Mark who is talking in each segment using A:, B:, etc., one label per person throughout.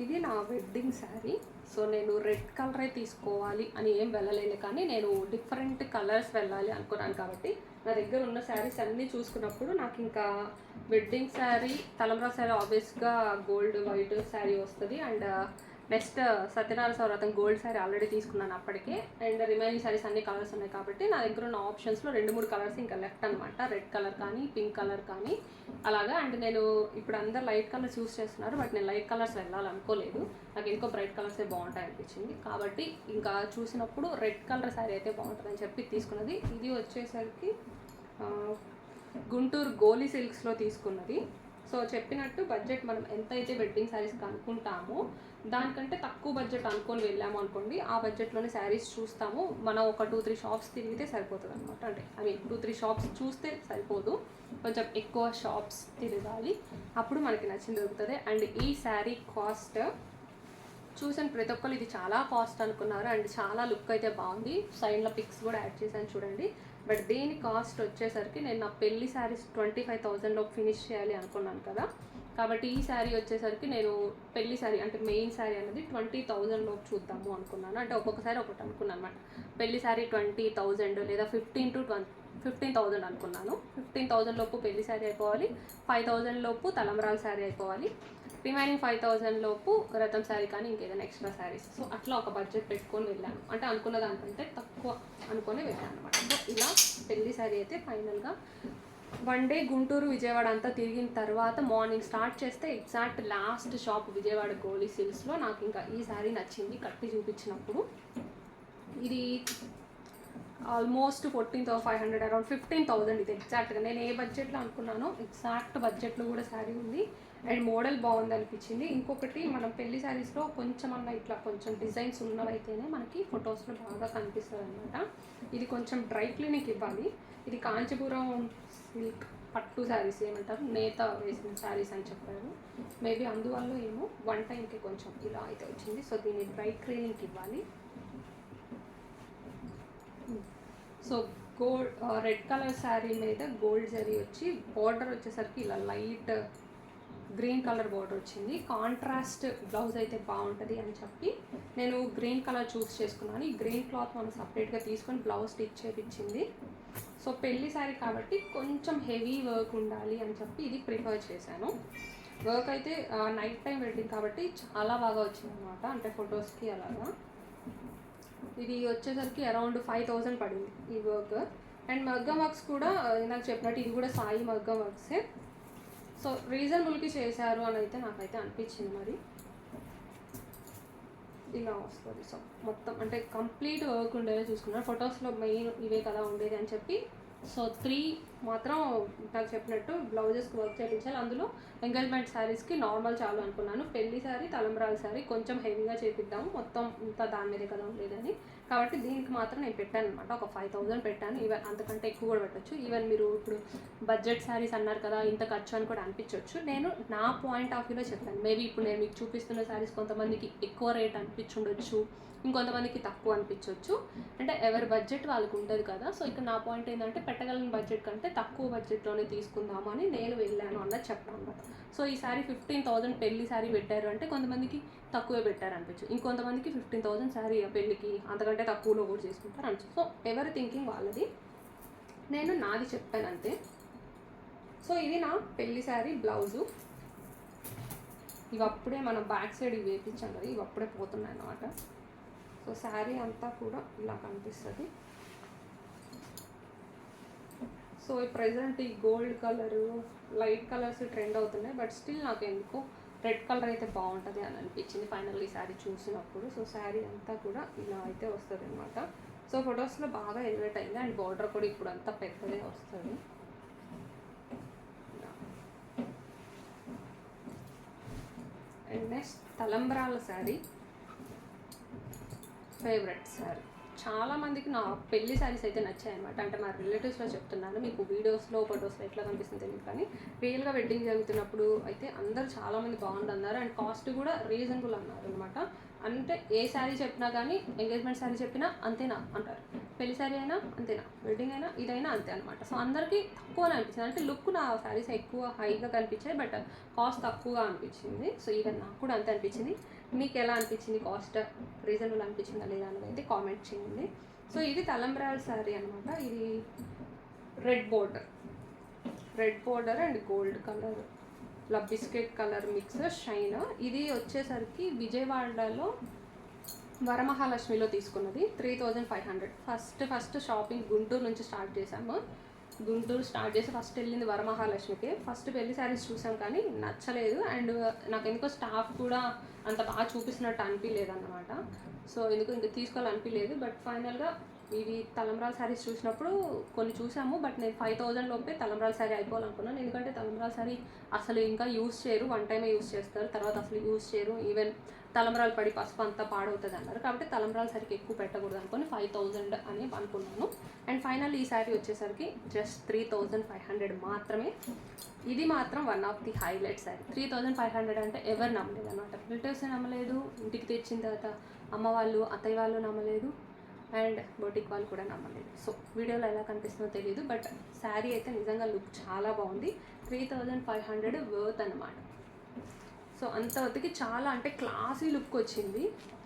A: ఇది నా wedding sari. So నేను రెడ్ కలరే తీసుకోవాలి అని ఏం వెళ్ళలేదు, కానీ నేను డిఫరెంట్ కలర్స్ వెళ్ళాలి అనుకున్నాను. కాబట్టి నా దగ్గర ఉన్న శారీస్ అన్నీ చూసుకున్నప్పుడు నాకు ఇంకా వెడ్డింగ్ శారీ, తలంబ్రా శారీ ఆబ్వియస్గా గోల్డ్ వైట్ శారీ వస్తుంది. అండ్ నెక్స్ట్ సత్యనారాయణ వ్రతం గోల్డ్ శారీ ఆల్రెడీ తీసుకున్నాను అప్పటికే. అండ్ రిమైనింగ్ శారీస్ అన్ని కలర్స్ ఉన్నాయి కాబట్టి నా దగ్గర ఉన్న ఆప్షన్స్లో 2-3 కలర్స్ ఇంకా లెఫ్ట్ అనమాట. రెడ్ కలర్ కానీ పింక్ కలర్ కానీ అలాగా. అండ్ నేను ఇప్పుడు అందరు లైట్ కలర్స్ యూస్ చేస్తున్నారు, బట్ నేను లైట్ కలర్స్ వెళ్ళాలనుకోలేదు. నాకు ఇంకో బ్రైట్ కలర్సే బాగుంటాయి అనిపించింది. కాబట్టి ఇంకా చూసినప్పుడు రెడ్ కలర్ శారీ అయితే బాగుంటుందని చెప్పి తీసుకున్నది. ఇది వచ్చేసరికి గుంటూరు గోలీ సిల్క్స్లో తీసుకున్నది. సో చెప్పినట్టు బడ్జెట్ మనం ఎంతైతే వెడ్డింగ్ శారీస్కి అనుకుంటామో దానికంటే తక్కువ బడ్జెట్ అనుకొని వెళ్ళాము అనుకోండి, ఆ బడ్జెట్లోనే శారీస్ చూస్తాము. మనం ఒక 2-3 షాప్స్ తిరిగితే సరిపోతుంది అనమాట. అంటే 2-3 షాప్స్ చూస్తే సరిపోదు, కొంచెం ఎక్కువ షాప్స్ తిరగాలి, అప్పుడు మనకి నచ్చింది దొరుకుతుంది. అండ్ ఈ శారీ కాస్ట్ చూసాను, ప్రతి ఒక్కరు ఇది చాలా కాస్ట్ అనుకున్నారు. అండ్ చాలా లుక్ అయితే బాగుంది. సైడ్లో పిక్స్ కూడా యాడ్ చేశాను చూడండి. బట్ దీని కాస్ట్ వచ్చేసరికి నేను నా పెళ్లి శారీస్ 25,000లో ఫినిష్ చేయాలి అనుకున్నాను కదా. కాబట్టి ఈ శారీ వచ్చేసరికి నేను పెళ్లి శారీ అంటే మెయిన్ శారీ అనేది 20,000లో చూద్దాము అనుకున్నాను. అంటే ఒక్కొక్కసారి ఒకటి అనుకున్నాను అనమాట. పెళ్లి శారీ 20,000 లేదా 15,000 అనుకున్నాను. 15,000 లోపు పెళ్లి శారీ అయిపోవాలి, 5,000 లోపు తలంబ్రాల శారీ అయిపోవాలి, రిమైనింగ్ 5,000 లోపు రథం శారీ కానీ ఇంకేదైనా ఎక్స్ట్రా శారీస్. సో అట్లా ఒక బడ్జెట్ పెట్టుకొని వెళ్ళాను. అంటే అనుకున్న దానికంటే తక్కువ అనుకొని వెళ్ళాను అనమాట. సో ఇలా పెళ్లి శారీ అయితే ఫైనల్గా 1 డే గుంటూరు విజయవాడ అంతా తిరిగిన తర్వాత మార్నింగ్ స్టార్ట్ చేస్తే ఎగ్జాక్ట్ లాస్ట్ షాప్ విజయవాడ గోలీ సిల్క్స్లో నాకు ఇంకా ఈ శారీ నచ్చింది. కట్టి చూపించినప్పుడు ఇది ఆల్మోస్ట్ 14,500 అరౌండ్ 15,000 ఇది ఎగ్జాక్ట్గా. నేను ఏ బడ్జెట్లో అనుకున్నానో ఎగ్జాక్ట్ బడ్జెట్లో కూడా శారీ ఉంది. అండ్ మోడల్ బాగుంది అనిపించింది. ఇంకొకటి మనం పెళ్లి శారీస్లో కొంచెం అన్న ఇట్లా కొంచెం డిజైన్స్ ఉన్నవైతేనే మనకి ఫొటోస్లో బాగా కనిపిస్తుంది అనమాట. ఇది కొంచెం డ్రై క్లీనింగ్ ఇవ్వాలి. ఇది కాంచీపురం సిల్క్ పట్టు శారీస్ ఏమంటారు, నేత వేసిన శారీస్ అని చెప్పారు. మేబీ అందువల్ల ఏమో 1 టైంకి కొంచెం ఇలా అయితే వచ్చింది. సో దీన్ని డ్రై క్లీనింగ్కి ఇవ్వాలి. సో రెడ్ కలర్ శారీ మీద గోల్డ్ జరీ వచ్చి బార్డర్ వచ్చేసరికి ఇలా లైట్ గ్రీన్ కలర్ బార్డర్ వచ్చింది. కాంట్రాస్ట్ బ్లౌజ్ అయితే బాగుంటుంది అని చెప్పి నేను గ్రీన్ కలర్ చూస్ చేసుకున్నాను. ఈ గ్రీన్ క్లాత్ మనం సపరేట్గా తీసుకొని బ్లౌజ్ స్టిచ్ చేయించింది. సో పెళ్లి శారీ కాబట్టి కొంచెం హెవీ వర్క్ ఉండాలి అని చెప్పి ఇది ప్రిఫర్ చేశాను. వర్క్ అయితే నైట్ టైం వెడ్డింగ్ కాబట్టి చాలా బాగా వచ్చింది అనమాట. అంటే ఫొటోస్కి అలాగా. ఇది వచ్చేసరికి అరౌండ్ 5,000 పడింది ఈ వర్క్. అండ్ మగ్గం వర్క్స్ కూడా నాకు చెప్పినట్టు ఇది కూడా సాయి మగ్గం వర్క్సే. సో రీజనబుల్కి చేశారు అని అయితే నాకైతే అనిపించింది. మరి ఇలా వస్తుంది. సో మొత్తం అంటే కంప్లీట్ వర్క్ ఉండేలా చూసుకున్నాను. ఫొటోస్లో మెయిన్ ఇవే కదా ఉండేది అని చెప్పి సో 3 మాత్రం నాకు చెప్పినట్టు బ్లౌజెస్కి వర్క్ చేయించాలి. అందులో ఎంగేజ్మెంట్ శారీస్కి నార్మల్ చాలు అనుకున్నాను. పెళ్లి శారీ, తలంబ్రాల శారీ కొంచెం హెవీగా చేపిద్దాము, మొత్తం ఇంత దాని మీదే కదా ఉండేదని. కాబట్టి దీనికి మాత్రం నేను పెట్టాను అనమాట. ఒక 5,000 పెట్టాను. ఈవెన్ అంతకంటే ఎక్కువ కూడా పెట్టచ్చు. ఈవెన్ మీరు ఇప్పుడు బడ్జెట్ శారీస్ అన్నారు కదా, ఇంత ఖర్చు అని కూడా అనిపించవచ్చు. నేను నా పాయింట్ ఆఫ్ వ్యూలో చెప్పాను. మేబీ ఇప్పుడు నేను మీకు చూపిస్తున్న శారీస్ కొంతమందికి ఎక్కువ రేట్ అనిపించుండొచ్చు, ఇంకొంతమందికి తక్కువ అనిపించవచ్చు. అంటే ఎవరి బడ్జెట్ వాళ్ళకి ఉంటుంది కదా. సో ఇక్కడ నా పాయింట్ ఏంటంటే పెట్టగలిగిన బడ్జెట్ కంటే తక్కువ బడ్జెట్లోనే తీసుకుందాము అని నేను వెళ్ళాను అన్నది చెప్పాను అనమాట. సో ఈ శారీ 15,000 పెళ్లి శారీ పెట్టారు అంటే కొంతమందికి తక్కువే పెట్టారు అనిపించు, ఇంకొంతమందికి 15,000 శారీ పెళ్ళికి అంతకంటే తక్కువలో కూడా చేసుకుంటారు అనిపించు. సో ఎవరి థింకింగ్ వాళ్ళది. నేను నాది చెప్పాను అంతే. సో ఇది నా పెళ్లి శారీ బ్లౌజు. ఇవి అప్పుడే మనం బ్యాక్ సైడ్ ఇవి వేయించాం కదా, ఇవి అప్పుడే పోతున్నాయి అన్నమాట. సో శారీ అంతా కూడా ఇలా కనిపిస్తుంది. సో ప్రజెంట్ ఈ gold colour, light colours trend అవుతున్నాయి. బట్ స్టిల్ నాకు ఎందుకో రెడ్ కలర్ అయితే బాగుంటుంది అని అనిపించింది ఫైనల్లీ శారీ చూసినప్పుడు. సో శారీ అంతా కూడా ఇలా అయితే వస్తుంది అనమాట. సో ఫొటోస్లో బాగా ఎలివేట్ అయింది. అండ్ బార్డర్ కూడా ఇప్పుడు అంతా పెద్దదే వస్తుంది. అండ్ నెక్స్ట్ తలంబ్రాల శారీ ఫేవరెట్ శారీ. చాలామందికి నా పెళ్లి శారీస్ అయితే నచ్చాయి అనమాట. అంటే మా రిలేటివ్స్లో చెప్తున్నాను, మీకు వీడియోస్లో ఫొటోస్లో ఎట్లా కనిపిస్తుంది తెలియదు, కానీ రియల్గా వెడ్డింగ్ జరుగుతున్నప్పుడు అయితే అందరూ చాలామంది బాగుంది అన్నారు. అండ్ కాస్ట్ కూడా రీజనబుల్ అన్నారు అనమాట. అంటే ఏ శారీ చెప్పినా కానీ, ఎంగేజ్మెంట్ శారీ చెప్పినా అంతేనా అంటారు. పెళ్లి శారీ అయినా అంతేనా, వెడ్డింగ్ అయినా ఇదైనా అంతే అనమాట. సో అందరికీ తక్కువనే అనిపించింది, అంటే లుక్ నా శారీస్ ఎక్కువ హైగా కనిపించాయి బట్ కాస్ట్ తక్కువగా అనిపించింది. సో ఈవెన్ నాకు కూడా అంతే అనిపించింది. మీకు ఎలా అనిపించింది, కాస్ట్ రీజనబుల్ అనిపించిందా లేదా అనేది అయితే కామెంట్ చేయండి. సో ఇది తలంబ్రాల శారీ అనమాట. ఇది red border and gold colour, ఇలా బిస్కెట్ కలర్ మిక్స్ షైన్. ఇది వచ్చేసరికి విజయవాడలో వరమహాలక్ష్మిలో తీసుకున్నది 3500. ఫస్ట్ షాపింగ్ గుంటూరు నుంచి స్టార్ట్ చేశాము. గుంటూరు స్టార్ట్ చేసి ఫస్ట్ వెళ్ళింది వరమహాలక్ష్మికి. ఫస్ట్ పెళ్లి శారీస్ చూసాం కానీ నచ్చలేదు, అండ్ నాకు ఎందుకో స్టాఫ్ కూడా అంత బాగా చూపిస్తున్నట్టు అనిపించలేదు అన్నమాట. సో ఎందుకు ఇంకా తీసుకోవాలనిపించలేదు. బట్ ఫైనల్గా ఇవి తలంబ్రాల శారీస్ చూసినప్పుడు కొన్ని చూసాము, బట్ నేను 5000 లోపే తలంబ్రాల శారీ అయిపోవాలనుకున్నాను. ఎందుకంటే తలంబ్రాల శారీ అసలు ఇంకా యూస్ చేయరు, వన్ టైమే యూస్ చేస్తారు, తర్వాత అసలు యూస్ చేయరు. ఈవెన్ తలంబ్రాలు పడి పసుపు అంతా పాడవుతుంది అన్నారు, కాబట్టి తలంబ్రాల శారీకి ఎక్కువ పెట్టకూడదు అనుకుని 5000 అని అనుకున్నాను. అండ్ ఫైనల్ ఈ శారీ వచ్చేసరికి జస్ట్ 3500 మాత్రమే. ఇది మాత్రం one of the highlight sari. 3500 అంటే ఎవరు నమ్మలేదు అనమాట. రిలేటివ్స్ నమ్మలేదు, ఇంటికి తెచ్చిన తర్వాత అమ్మ వాళ్ళు అత్తయ్య వాళ్ళు నమ్మలేదు, అండ్ బొటిక్ వాళ్ళు కూడా నమ్మలేదు. సో వీడియోలో ఎలా కనిపిస్తుందో తెలియదు, బట్ శారీ అయితే నిజంగా లుక్ చాలా బాగుంది. 3500 వర్త్ అనమాట. సో అంతవరకు చాలా అంటే క్లాసీ లుక్ వచ్చింది.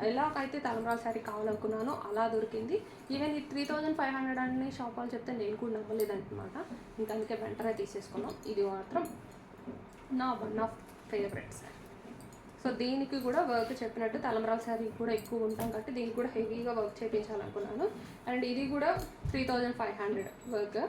A: ఎలాగైతే తలంబ్రాల శారీ కావాలనుకున్నానో అలా దొరికింది. ఈవెన్ ఈ 3500 అని షాప్ వాళ్ళు చెప్తే నేను కూడా నమ్మలేదన్నమాట. ఇంకా అందుకే వెంటనే తీసేసుకున్నాం. ఇది మాత్రం నా one of favourite sari. So దీనికి కూడా వర్క్ చెప్పినట్టు తలంబ్రాల శారీ కూడా ఎక్కువ ఉంటాం కాబట్టి దీనికి కూడా హెవీగా వర్క్ చేయించాలనుకున్నాను. అండ్ ఇది కూడా 3500 వర్క్.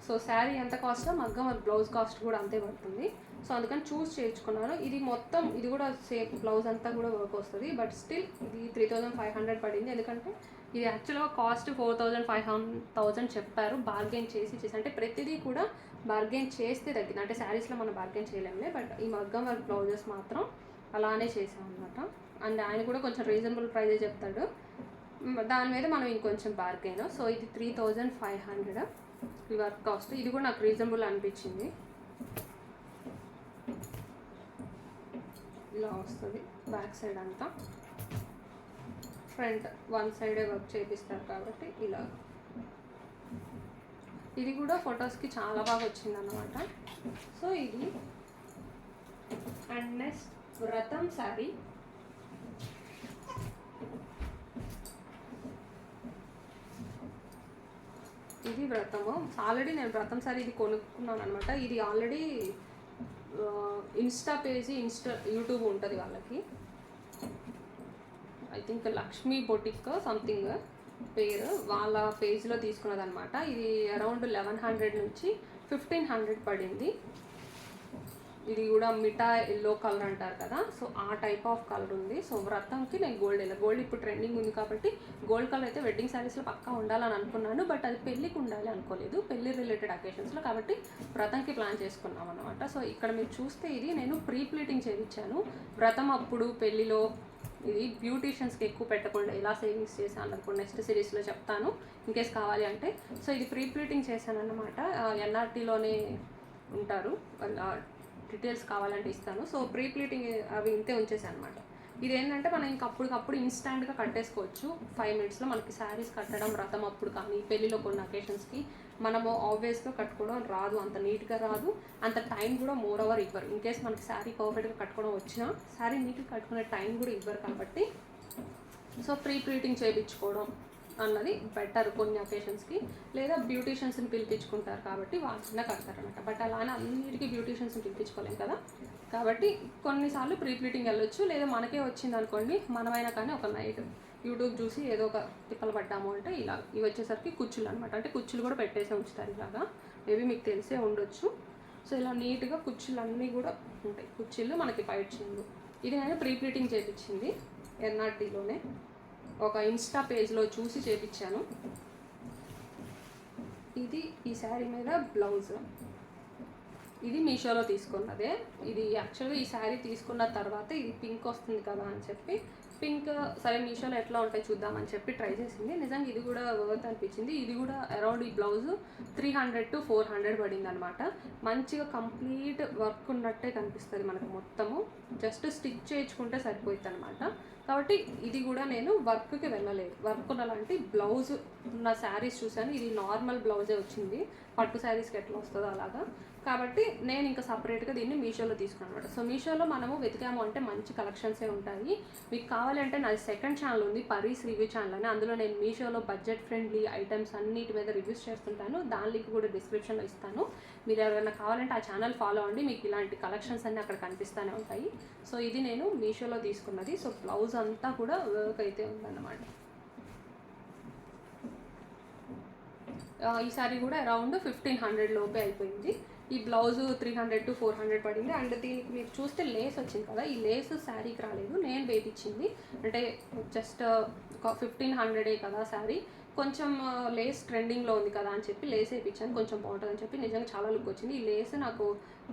A: సో శారీ ఎంత కాస్ట్, మగ్గం బ్లౌజ్ కాస్ట్ కూడా అంతే పడుతుంది. సో అందుకని చూస్ చేయించుకున్నాను. ఇది మొత్తం ఇది కూడా సేమ్ బ్లౌజ్ అంతా కూడా వర్క్ వస్తుంది, బట్ స్టిల్ ఇది 3500 పడింది. ఎందుకంటే ఇది యాక్చువల్గా కాస్ట్ 4500 చెప్పారు. బార్గెన్ చేసి అంటే ప్రతిదీ కూడా బార్గెన్ చేస్తే తగ్గింది. అంటే శారీస్లో మనం బార్గెన్ చేయలేములే, బట్ ఈ మగ్గం వర్క్ బ్లౌజెస్ మాత్రం అలానే చేసాం అనమాట. అండ్ ఆయన కూడా కొంచెం రీజనబుల్ ప్రైజే చెప్తాడు, దాని మీద మనం ఇంకొంచెం బార్గెన్. సో ఇది 3500 ఈ వర్క్ కాస్ట్. ఇది కూడా నాకు రీజనబుల్ అనిపించింది. ఇలా వస్తుంది బ్యాక్ సైడ్ అంతా, ఫ్రంట్ వన్ సైడే వర్క్ చేపిస్తారు కాబట్టి ఇలా. ఇది కూడా ఫొటోస్కి చాలా బాగా వచ్చింది అన్నమాట. సో ఇది అండ్ నెక్స్ట్ వ్రతం శారీ. ఇది వ్రతము. ఆల్రెడీ నేను వ్రతం శారీ ఇది కొనుక్కున్నాను అనమాట. ఇది ఆల్రెడీ ఇన్స్టా పేజీ యూట్యూబ్ ఉంటుంది వాళ్ళకి, I think Lakshmi boutique something పేరు, వాళ్ళ పేజ్లో తీసుకున్నది అనమాట. ఇది అరౌండ్ 1100 నుంచి 1500 పడింది. ఇది కూడా మిఠా ఎల్లో కలర్ అంటారు కదా, సో ఆ టైప్ ఆఫ్ కలర్ ఉంది. సో వ్రతంకి నేను గోల్డ్ ఇప్పుడు ట్రెండింగ్ ఉంది కాబట్టి గోల్డ్ కలర్ అయితే వెడ్డింగ్ శారీస్లో పక్కా ఉండాలని అనుకున్నాను, బట్ అది పెళ్ళికి ఉండాలి అనుకోలేదు, పెళ్లి రిలేటెడ్ అకేషన్స్లో, కాబట్టి వ్రతంకి ప్లాన్ చేసుకున్నాం అనమాట. సో ఇక్కడ మీరు చూస్తే ఇది నేను ప్రీ ప్లీటింగ్ చేయించాను. వ్రతం అప్పుడు పెళ్ళిలో ఇది బ్యూటీషియన్స్కి ఎక్కువ పెట్టకుండా ఎలా సేవింగ్స్ చేశాను అన్నప్పుడు నెక్స్ట్ సిరీస్లో చెప్తాను ఇన్కేస్ కావాలి అంటే. సో ఇది ప్రీ ప్లీటింగ్ చేశాను అన్నమాట. ఎన్ఆర్టీలోనే ఉంటారు, డీటెయిల్స్ కావాలంటే ఇస్తాను. సో ప్రీ ప్లీటింగ్ అవి ఇంతే ఉంచేసాను అనమాట. ఇది ఏంటంటే మనం ఇంక అప్పటికప్పుడు ఇన్స్టాంట్గా కట్టేసుకోవచ్చు 5 మినిట్స్లో. మనకి శారీస్ కట్టడం వ్రతం అప్పుడు కానీ పెళ్ళిలో కొన్ని అకేషన్స్కి మనము ఆబ్వియస్గా కట్టుకోవడం రాదు, అంత నీట్గా రాదు, అంత టైం కూడా మోర్ ఓవర్ ఇవ్వరు. ఇన్కేస్ మనకి శారీ పర్ఫెక్ట్గా కట్టుకోవడం వచ్చినా శారీ నీట్గా కట్టుకునే టైం కూడా ఇవ్వరు కాబట్టి సో ప్రీ ప్లీటింగ్ చేయించుకోవడం అన్నది బెటర్ కొన్ని అకేషన్స్కి. లేదా బ్యూటీషియన్స్ని పిలిపించుకుంటారు కాబట్టి వాళ్ళ కడతారనమాట. బట్ అలానే అన్నిటికీ బ్యూటీషియన్స్ని పిలిపించుకోలేం కదా, కాబట్టి కొన్నిసార్లు ప్రీ ప్లీటింగ్ వెళ్ళొచ్చు. లేదా మనకే వచ్చింది అనుకోండి, మనమైనా కానీ ఒక నైట్ యూట్యూబ్ చూసి ఏదో ఒక తిప్పలు పడ్డాము అంటే ఇలా. ఇవి వచ్చేసరికి కుచ్చులు అనమాట, అంటే కుచ్చులు కూడా పెట్టేసే ఉంచుతారు ఇలాగా, మేబీ మీకు తెలిసే ఉండొచ్చు. సో ఇలా నీట్గా కుచ్చులు అన్నీ కూడా ఉంటాయి. కుచ్చులు మనకి బయట చెందు. ఇది నేను ప్రీ ప్లీటింగ్ చేయించింది ఎన్ఆర్టీలోనే, ఒక ఇన్స్టా పేజ్లో చూసి చేయించాను. ఇది ఈ శారీ మీద బ్లౌజ్. ఇది మీషోలో తీసుకున్నదే. ఇది యాక్చువల్గా ఈ శారీ తీసుకున్న తర్వాత ఇది పింక్ వస్తుంది కదా అని చెప్పి పింక్ సరే మీషోలో ఎట్లా ఉంటాయి చూద్దామని చెప్పి ట్రై చేసింది. నిజంగా ఇది కూడా వర్త్ అనిపించింది. ఇది కూడా అరౌండ్ ఈ బ్లౌజ్ 300 to 400 పడింది అనమాట. మంచిగా కంప్లీట్ వర్క్ ఉన్నట్టే కనిపిస్తుంది మనకు మొత్తము. జస్ట్ స్టిచ్ చేయించుకుంటే సరిపోతుంది అనమాట. కాబట్టి ఇది కూడా నేను వర్క్కి వెళ్ళలేదు. వర్క్ ఉన్నలాంటి బ్లౌజ్ ఉన్న శారీస్ చూసాను. ఇది నార్మల్ బ్లౌజే వచ్చింది, పట్టు శారీస్కి ఎట్లా వస్తుందో అలాగా. కాబట్టి నేను ఇంకా సపరేట్గా దీన్ని మీషోలో తీసుకున్నాను అనమాట. సో మీషోలో మనము వెతికాము అంటే మంచి కలెక్షన్సే ఉంటాయి. మీకు కావాలంటే నాది సెకండ్ ఛానల్ ఉంది, పరీస్ రివ్యూ ఛానల్ అని. అందులో నేను మీషోలో బడ్జెట్ ఫ్రెండ్లీ ఐటమ్స్ అన్నిటి మీద రివ్యూస్ చేస్తుంటాను. దాని లింక్ కూడా డిస్క్రిప్షన్లో ఇస్తాను. మీరు ఎవరైనా కావాలంటే ఆ ఛానల్ ఫాలో అవ్వండి, మీకు ఇలాంటి కలెక్షన్స్ అన్నీ అక్కడ కనిపిస్తూనే ఉంటాయి. సో ఇది నేను మీషోలో తీసుకున్నది. సో బ్లౌజ్ అంతా కూడా వర్క్ అయితే ఉందన్నమాట. ఈ సారీ కూడా అరౌండ్ 1500 లోపే అయిపోయింది. ఈ బ్లౌజ్ 300 to 400 పడింది. అండ్ దీనికి మీరు చూస్తే లేస్ వచ్చింది కదా, ఈ లేస్ శారీకి రాలేదు, నేను వేయించింది. అంటే జస్ట్ ఒక 1500 కదా శారీ, కొంచెం లేస్ ట్రెండింగ్లో ఉంది కదా అని చెప్పి లేస్ వేయించాను, కొంచెం బాగుంటుందని చెప్పి. నిజంగా చాలా లుక్ వచ్చింది. ఈ లేస్ నాకు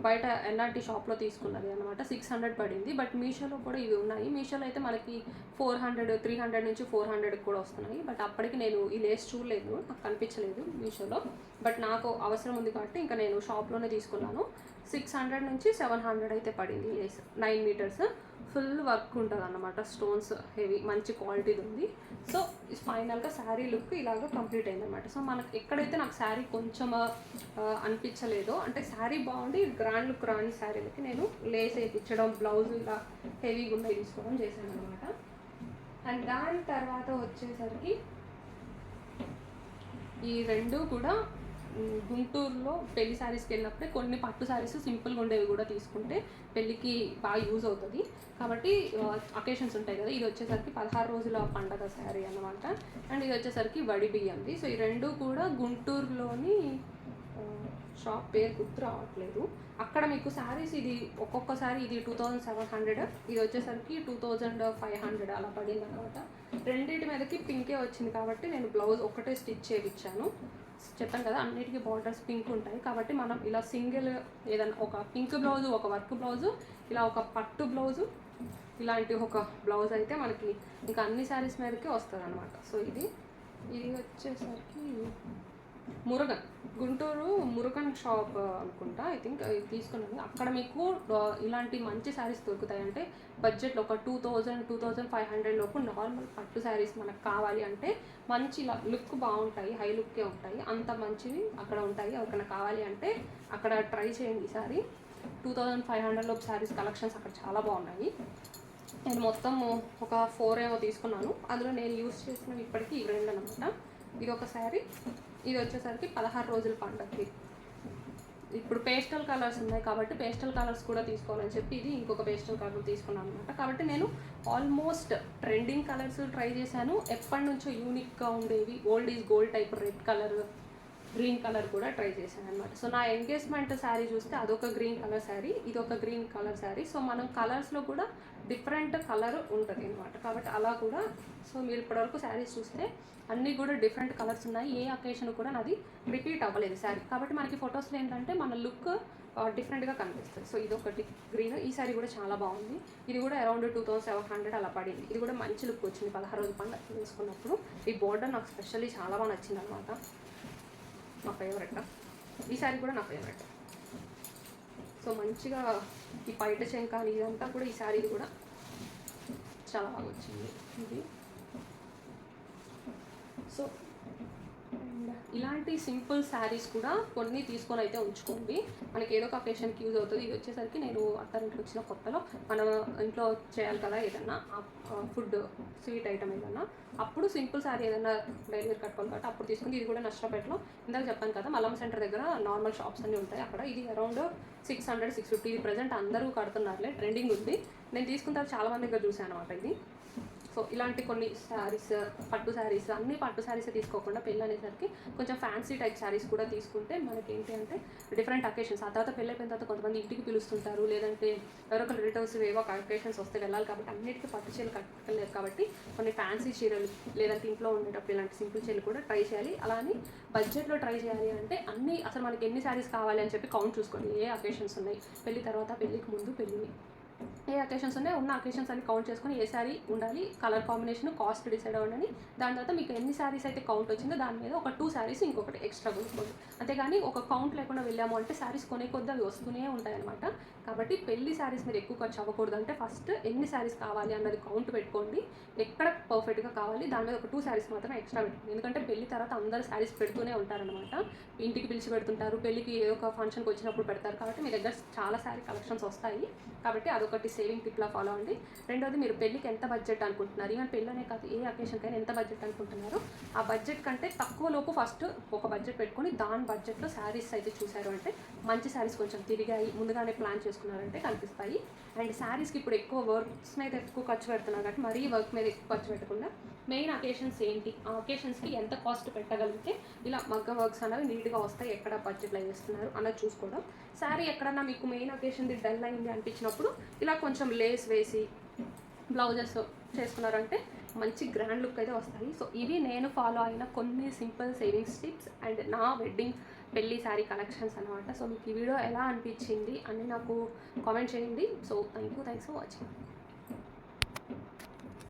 A: బయట ఎన్ఆర్టీ షాప్లో తీసుకున్నది అనమాట, 600 పడింది. బట్ మీషోలో కూడా ఇవి ఉన్నాయి. మీషోలో అయితే మనకి 400, 300 నుంచి 400 కూడా వస్తున్నాయి. బట్ అప్పటికి నేను ఈ లేస్ చూడలేదు, నాకు కనిపించలేదు మీషోలో. బట్ నాకు అవసరం ఉంది కాబట్టి ఇంకా నేను షాప్లోనే తీసుకున్నాను. 600 నుంచి 700 అయితే పడింది లేస్. 9 మీటర్స్ ఫుల్ వర్క్ ఉంటుంది అన్నమాట, స్టోన్స్ హెవీ మంచి క్వాలిటీది ఉంది. సో ఫైనల్గా శారీ లుక్ ఇలాగ కంప్లీట్ అయిందన్నమాట. సో మనకు ఎక్కడైతే నాకు శారీ కొంచెం అనిపించలేదో, అంటే శారీ బాగుండి గ్రాండ్ లుక్ రాని శారీలకి నేను లేస్ వేయించడం, బ్లౌజ్ ఇలా హెవీగా ఉన్నాయి తీసుకోవడం చేశాను అనమాట. అండ్ దాని తర్వాత వచ్చేసరికి ఈ రెండు కూడా గుంటూరులో పెళ్లి శారీస్కి వెళ్ళినప్పుడే కొన్ని పట్టు శారీస్ సింపుల్గా ఉండేవి కూడా తీసుకుంటే పెళ్ళికి బాగా యూజ్ అవుతుంది. కాబట్టి అకేషన్స్ ఉంటాయి కదా. ఇది వచ్చేసరికి 16 రోజుల పండగ శారీ అన్నమాట. అండ్ ఇది వచ్చేసరికి వడి బియ్యంది. సో ఈ రెండు కూడా గుంటూరులోని షాప్ పేరు గుర్తు రావట్లేదు. అక్కడ మీకు శారీస్ ఇది ఒక్కొక్క శారీ ఇది 2700, ఇది వచ్చేసరికి 2500 అలా పడింది అనమాట. రెండింటి మీదకి పింకే వచ్చింది కాబట్టి నేను బ్లౌజ్ ఒకటే స్టిచ్ చేయించాను. చెప్పాను కదా అన్నిటికీ బార్డర్స్ పింక్ ఉంటాయి కాబట్టి మనం ఇలా సింగిల్ ఏదైనా ఒక పింక్ బ్లౌజు, ఒక వర్క్ బ్లౌజు, ఇలా ఒక పట్టు బ్లౌజు, ఇలాంటి ఒక బ్లౌజ్ అయితే మనకి ఇంకా అన్ని శారీస్ మీదకి వస్తుంది అనమాట. సో ఇది వచ్చేసరికి మురుగన్, గుంటూరు మురుగన్ షాప్ అనుకుంటా, ఐ థింక్ తీసుకున్నాను. అక్కడ మీకు ఇలాంటి మంచి శారీస్ దొరుకుతాయి. అంటే బడ్జెట్లో ఒక 2000, 2500 లోపు నార్మల్ పట్టు శారీస్ మనకు కావాలి అంటే మంచి లుక్ బాగుంటాయి, హై లుక్కే ఉంటాయి, అంత మంచివి అక్కడ ఉంటాయి. ఎవరికైనా కావాలి అంటే అక్కడ ట్రై చేయండి. ఈసారి 2500 లోపు శారీస్ కలెక్షన్స్ అక్కడ చాలా బాగున్నాయి. నేను మొత్తం ఒక 4 ఏమో తీసుకున్నాను. అందులో నేను యూస్ చేసినవి ఇప్పటికీ ఇవి రెండు అనమాట. ఇది ఒక శారీ, ఇది వచ్చేసరికి 16 రోజుల పండగకి. ఇప్పుడు పేస్టల్ కలర్స్ ఉన్నాయి కాబట్టి పేస్టల్ కలర్స్ కూడా తీసుకోవాలని చెప్పి ఇది ఇంకొక పేస్టల్ కలర్ తీసుకున్నాను అనమాట. కాబట్టి నేను ఆల్మోస్ట్ ట్రెండింగ్ కలర్స్ ట్రై చేశాను, ఎప్పటి నుంచో యూనిక్గా ఉండేవి, old is gold type red colour, green colour కూడా ట్రై చేశాను అనమాట. సో నా ఎంగేజ్మెంట్ శారీ చూస్తే అదొక గ్రీన్ కలర్ శారీ, ఇది ఒక గ్రీన్ కలర్ శారీ. సో మనం కలర్స్లో కూడా డిఫరెంట్ కలర్ ఉంటుంది అనమాట. కాబట్టి అలా కూడా సో మీరు ఇప్పటివరకు శారీస్ చూస్తే అన్నీ కూడా డిఫరెంట్ కలర్స్ ఉన్నాయి. ఏ అకేషన్ కూడా నాది రిపీట్ అవ్వలేదు శారీ. కాబట్టి మనకి ఫొటోస్లో ఏంటంటే మన లుక్ డిఫరెంట్గా కనిపిస్తుంది. సో ఇది ఒకటి గ్రీన్, ఈ శారీ కూడా చాలా బాగుంది. ఇది కూడా అరౌండ్ 2700 అలా పడింది. ఇది కూడా మంచి లుక్ వచ్చింది 16 రోజుల పండుగ వేసుకున్నప్పుడు. ఈ బోర్డర్ నాకు స్పెషల్లీ చాలా బాగా నచ్చింది అనమాట, నా ఫేవరెట్. ఈ శారీ కూడా నా ఫేవరెట్. సో మంచిగా ఈ పైట చెంక ఇదంతా కూడా ఈ శారీ కూడా చాలా బాగా వచ్చింది ఇది. సో ఇలాంటి సింపుల్ శారీస్ కూడా కొన్ని తీసుకొని అయితే ఉంచుకోండి, మనకి ఏదో ఒక అకేషన్కి యూజ్ అవుతుంది. ఇది వచ్చేసరికి నేను అత్తారింటికి వచ్చిన కొత్తలో మనం ఇంట్లో చేయాలి కదా ఏదన్నా ఫుడ్ స్వీట్ ఐటమ్ ఏదన్నా, అప్పుడు సింపుల్ శారీ ఏదైనా డైలీ వేర్ కట్టుకోవాలి కాబట్టి అప్పుడు తీసుకుంది. ఇది కూడా నష్టపేటలో ఇందాక చెప్పాను కదా మల్లమ్మ సెంటర్ దగ్గర నార్మల్ షాప్స్ అన్నీ ఉంటాయి అక్కడ. ఇది అరౌండ్ 600, 650. ఇది ప్రజెంట్ అందరూ కడుతున్నారులే, ట్రెండింగ్ ఉంది. నేను తీసుకున్న తర్వాత చాలా మంది దగ్గర చూసాను అనమాట. ఇది సో ఇలాంటి కొన్ని శారీస్, పట్టు శారీస్, అన్ని పట్టు శారీస్ తీసుకోకుండా పెళ్ళి అనేసరికి కొంచెం ఫ్యాన్సీ టైప్ శారీస్ కూడా తీసుకుంటే మనకి ఏంటి అంటే డిఫరెంట్ అకేషన్స్, ఆ తర్వాత పెళ్ళి అయిపోయిన తర్వాత కొంతమంది ఇంటికి పిలుస్తుంటారు, లేదంటే ఎవరో ఒక రిలేటివ్స్ ఏవో ఒక అకేషన్స్ వస్తే వెళ్ళాలి కాబట్టి అన్నిటికీ పట్టు చీరలు కట్టలేదు కాబట్టి కొన్ని ఫ్యాన్సీ చీరలు, లేదంటే ఇంట్లో ఉండేటప్పుడు ఇలాంటి సింపుల్ చీరలు కూడా ట్రై చేయాలి. అలా అని బడ్జెట్లో ట్రై చేయాలి అంటే అన్ని అసలు మనకి ఎన్ని శారీస్ కావాలి అని చెప్పి కౌంట్ చూసుకోండి. ఏ అకేషన్స్ ఉన్నాయి, పెళ్ళి తర్వాత, పెళ్ళికి ముందు, పెళ్ళి ఏ అకేషన్స్ ఉన్నాయో ఉన్న అకేషన్స్ అన్ని కౌంట్ చేసుకొని ఏ శారీ ఉండాలి, కలర్ కాంబినేషన్, కాస్ట్ డిసైడ్ అవ్వండి. దాని తర్వాత మీకు ఎన్ని శారీస్ అయితే కౌంట్ వచ్చిందో దాని మీద ఒక 2 శారీస్ ఇంకొకటి ఎక్స్ట్రా కొనుక్కోండి. అంతేగాని ఒక కౌంట్ లేకుండా వెళ్ళాము అంటే శారీస్ కొనే కొద్ది అవి వస్తూనే ఉంటాయన్నమాట. కాబట్టి పెళ్లి శారీస్ మీరు ఎక్కువ ఖర్చు అవ్వకూడదు అంటే ఫస్ట్ ఎన్ని శారీస్ కావాలి అన్నది కౌంట్ పెట్టుకోండి. ఎక్కడ పర్ఫెక్ట్గా కావాలి దాని మీద ఒక 2 శారీస్ మాత్రమే ఎక్స్ట్రా పెట్టుకోండి. ఎందుకంటే పెళ్లి తర్వాత అందరూ శారీస్ పెడుతూనే ఉంటారనమాట. ఇంటికి పిలిచి పెడుతుంటారు, పెళ్ళికి ఏదో ఒక ఫంక్షన్కి వచ్చినప్పుడు పెడతారు. కాబట్టి మీ దగ్గర చాలా శారీ కలెక్షన్స్ వస్తాయి. కాబట్టి అదొకటి సేవింగ్ టిప్లా ఫాలో అండి. రెండోది, మీరు పెళ్ళికి ఎంత బడ్జెట్ అనుకుంటున్నారు, ఈవెన్ పెళ్ళనే కాదు ఏ అకేషన్కైనా ఎంత బడ్జెట్ అనుకుంటున్నారు, ఆ బడ్జెట్ కంటే తక్కువ లోపు ఫస్ట్ ఒక బడ్జెట్ పెట్టుకొని దాని బడ్జెట్లో శారీస్ అయితే చూశారు అంటే మంచి శారీస్ కొంచెం తిరిగాయి, ముందుగానే ప్లాన్ చేసుకున్నారంటే కనిపిస్తాయి. అండ్ శారీస్కి ఇప్పుడు ఎక్కువ వర్క్స్ మీద ఎక్కువ ఖర్చు పెడుతున్నారు కాబట్టి మరీ వర్క్ మీద ఎక్కువ ఖర్చు పెట్టకుండా మెయిన్ అకేషన్స్ ఏంటి, ఆ అకేషన్స్కి ఎంత కాస్ట్ పెట్టగలిగితే ఇలా మగ్గం వర్క్స్ అనేవి నీట్గా వస్తాయి, ఎక్కడ బడ్జెట్లో చేస్తున్నారు అన్నది చూసుకోవడం. శారీ ఎక్కడన్నా మీకు మెయిన్ అకేషన్ది డల్ అయింది అనిపించినప్పుడు ఇలా కొంచెం లేస్ వేసి బ్లౌజెస్ చేసుకున్నారంటే మంచి గ్రాండ్ లుక్ అయితే వస్తాయి. సో ఇవి నేను ఫాలో అయిన కొన్ని సింపుల్ సేవింగ్స్ టిప్స్ అండ్ నా వెడ్డింగ్ పెళ్ళి శారీ కలెక్షన్స్ అనమాట. సో మీకు ఈ వీడియో ఎలా అనిపించింది అని నాకు కామెంట్ చేయండి. So thanks for watching.